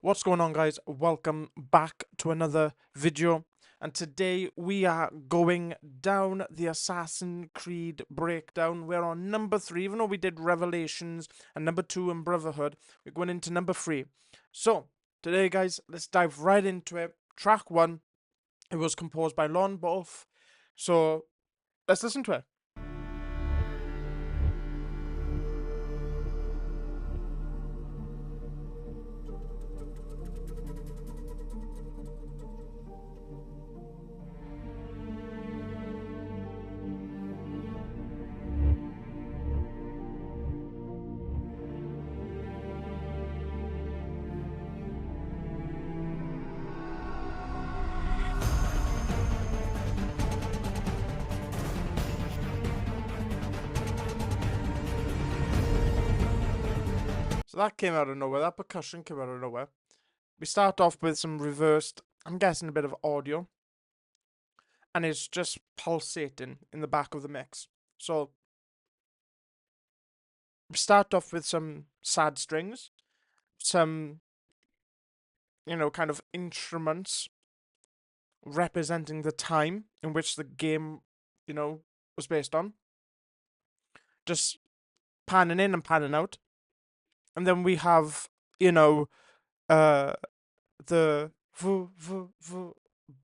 What's going on, guys? Welcome back to another video, and today we are going down the Assassin's Creed breakdown. We're on number 3, even though we did Revelations and number 2 and Brotherhood. We're going into number 3. So today, guys, let's dive right into it. Track 1, it was composed by Lon Wolf, so let's listen to it. So that came out of nowhere. That percussion came out of nowhere. We start off with some reversed, I'm guessing a bit of audio, and it's just pulsating in the back of the mix. So we start off with some sad strings, some, kind of instruments representing the time in which the game, was based on. Just panning in and panning out. And then we have, the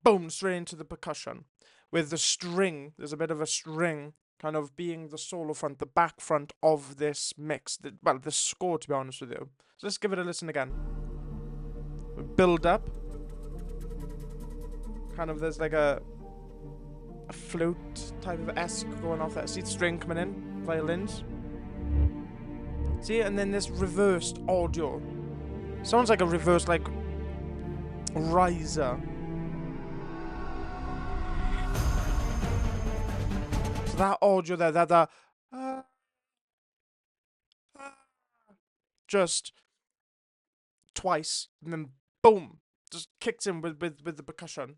boom, straight into the percussion. With the string, there's a bit of a string kind of being the solo front, the back front of this mix. This score, to be honest with you. So let's give it a listen again. Build up. Kind of, there's like a flute type of esque going off there. See the string coming in, violins. See, and then this reversed audio. Sounds like a reversed, like, riser. So that audio there, that just twice, and then boom, just kicks in with the percussion.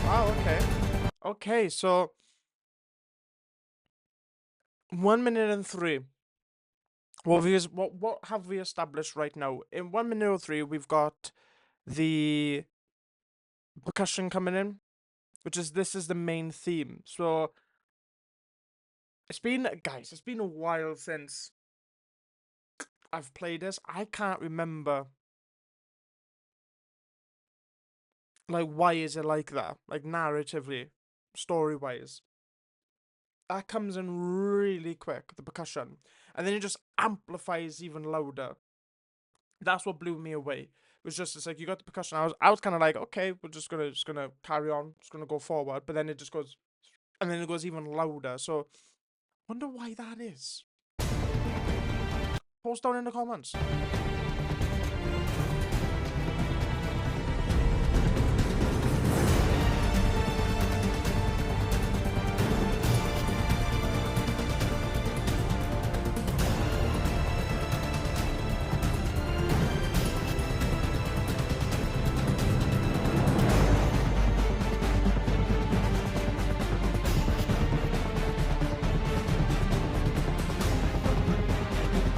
Wow, okay. Okay, so 1 minute and 3. What have we established right now? In 1 minute or 3, we've got the percussion coming in, this is the main theme. So it's been a while since I've played this. I can't remember, like, why is it like that? Like, narratively, story-wise. That comes in really quick, the percussion. And then it just amplifies even louder. That's what blew me away. It's like you got the percussion. I was kind of like, okay, we're just gonna carry on, just gonna go forward. But then it just goes, and then it goes even louder. So, wonder why that is. Post down in the comments.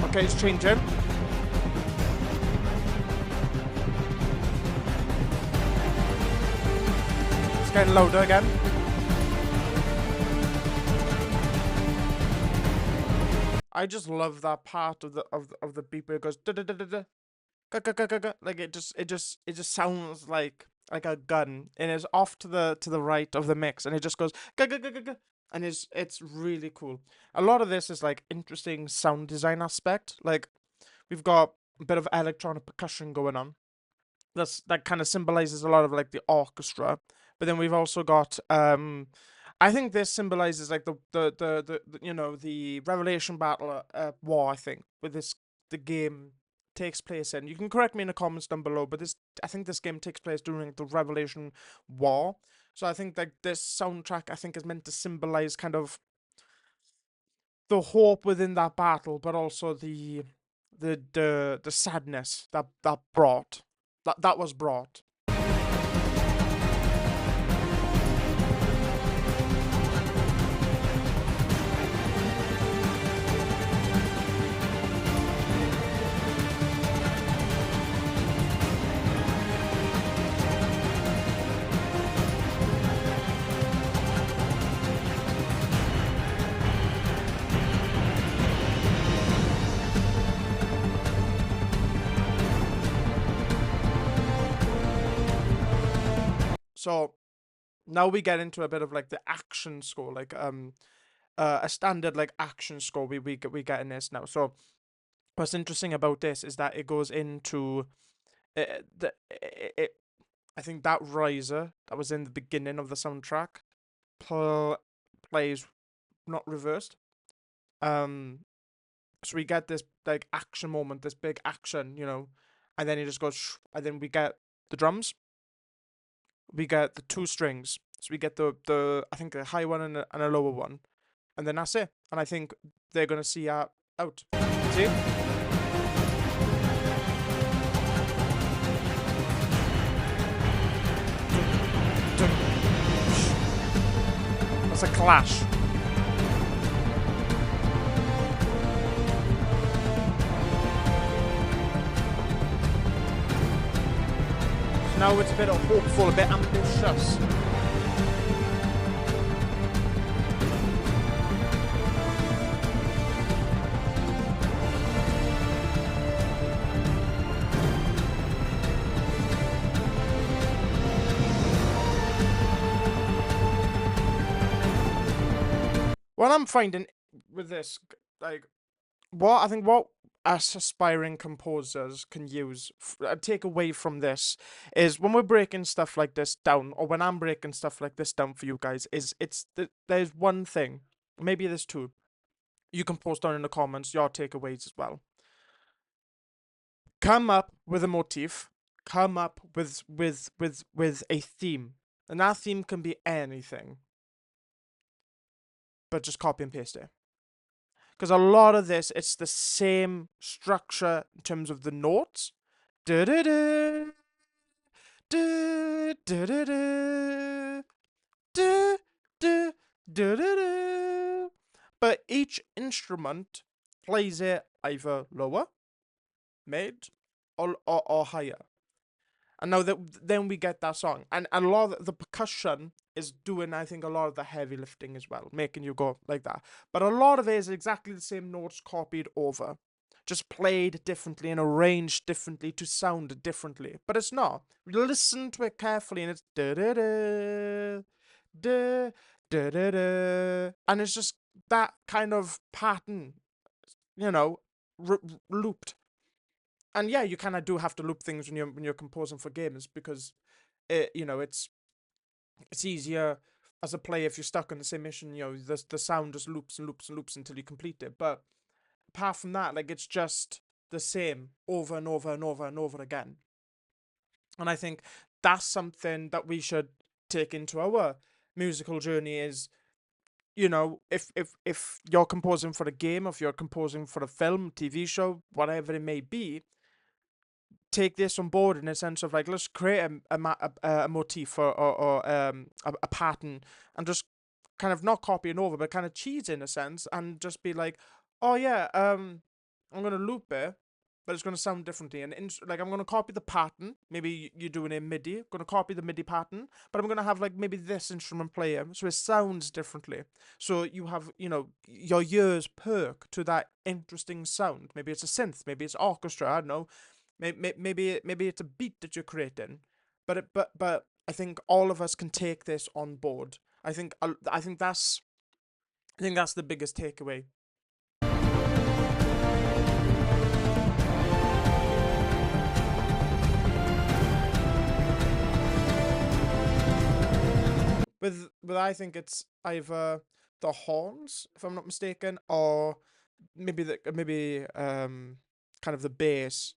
Okay, it's changing. It's getting louder again. I just love that part of the beat where it goes da da da da da, ga ga ga ga ga. Like it just sounds like a gun, and it's off to the right of the mix, and it just goes ga ga ga ga ga. And it's really cool. A lot of this is like interesting sound design aspect. Like we've got a bit of electronic percussion going on. That kind of symbolizes a lot of like the orchestra. But then we've also got I think this symbolizes like the Revelation battle war, I think, with the game takes place in. You can correct me in the comments down below, but I think this game takes place during the Revelation War. So I think like this soundtrack, I think, is meant to symbolize kind of the hope within that battle, but also the sadness that was brought. So now we get into a bit of like the action score, like a standard like action score we get in this now. So what's interesting about this is that it goes into it. I think that riser that was in the beginning of the soundtrack plays not reversed. So we get this like action moment, this big action, and then it just goes, and then we get the drums. We get the two strings. So we get the I think a high one and a lower one, and then that's it. And I think they're gonna see out. See? That's a clash. So now it's a bit hopeful, a bit ambitious. What I'm finding with this, like, what us aspiring composers can use, take away from this, is when we're breaking stuff like this down, or when I'm breaking stuff like this down for you guys, there's one thing, maybe there's two. You can post down in the comments your takeaways as well. Come up with a motif. Come up with a theme, and that theme can be anything, but just copy and paste it. Because a lot of this, it's the same structure in terms of the notes. Da-da-da, da-da-da-da, da-da, da-da-da. But each instrument plays it either lower, mid, or higher. And now then we get that song. And a lot of the percussion is doing, I think, a lot of the heavy lifting as well, making you go like that. But a lot of it is exactly the same notes copied over, just played differently and arranged differently to sound differently. But it's not. Listen to it carefully and it's da-da-da, da-da-da. And it's just that kind of pattern, looped. And yeah, you kind of do have to loop things when you're composing for games, because it's easier as a player if you're stuck on the same mission. The sound just loops and loops and loops until you complete it. But apart from that, like, it's just the same over and over and over and over again. And I think that's something that we should take into our musical journey. Is, if you're composing for a game, if you're composing for a film, TV show, whatever it may be, take this on board in a sense of like, let's create a motif or a pattern, and just kind of not copying over, but kind of cheese in a sense, and just be like, oh yeah, I'm gonna loop it, but it's gonna sound differently, and like, I'm gonna copy the pattern. Maybe you're doing a MIDI, I'm gonna copy the MIDI pattern, but I'm gonna have like maybe this instrument player, so it sounds differently. So you have, your ears perk to that interesting sound. Maybe it's a synth, maybe it's orchestra. I don't know. Maybe it's a beat that you're creating, but I think all of us can take this on board. I think that's the biggest takeaway. With I think it's either the horns, if I'm not mistaken, or maybe kind of the bass.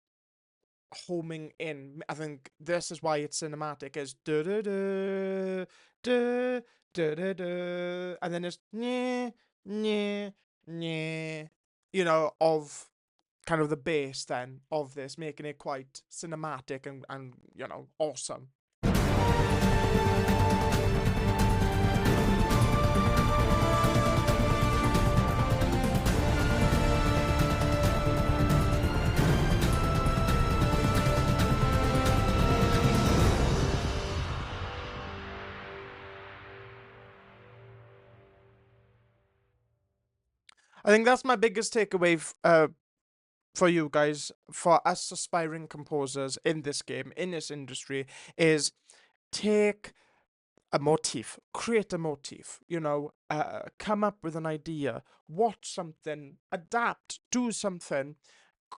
homing in. I think this is why it's cinematic. Is da da da da da da da, and then it's nyeh nyeh nyeh. Of kind of the base then of this, making it quite cinematic and awesome. I think that's my biggest takeaway for you guys, for us aspiring composers in this game, in this industry, is take a motif, create a motif, come up with an idea, watch something, adapt, do something,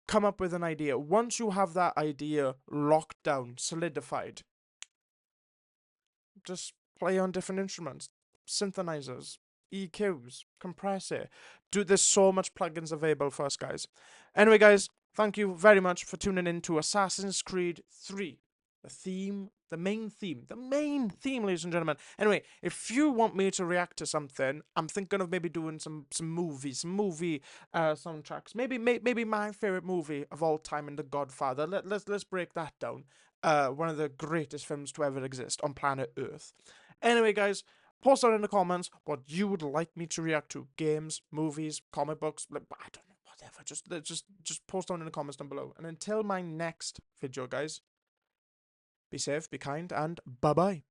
come up with an idea. Once you have that idea locked down, solidified, just play on different instruments, synthesizers, EQs, compressor. There's so much plugins available for us, guys. Anyway, guys, thank you very much for tuning in to Assassin's Creed 3. The main theme, ladies and gentlemen. Anyway, if you want me to react to something, I'm thinking of maybe doing some movies, some movie soundtracks. Maybe my favorite movie of all time, in The Godfather. Let's break that down. One of the greatest films to ever exist on planet Earth. Anyway, guys, post down in the comments what you would like me to react to. Games, movies, comic books, I don't know, whatever. Just post down in the comments down below. And until my next video, guys, be safe, be kind, and bye-bye.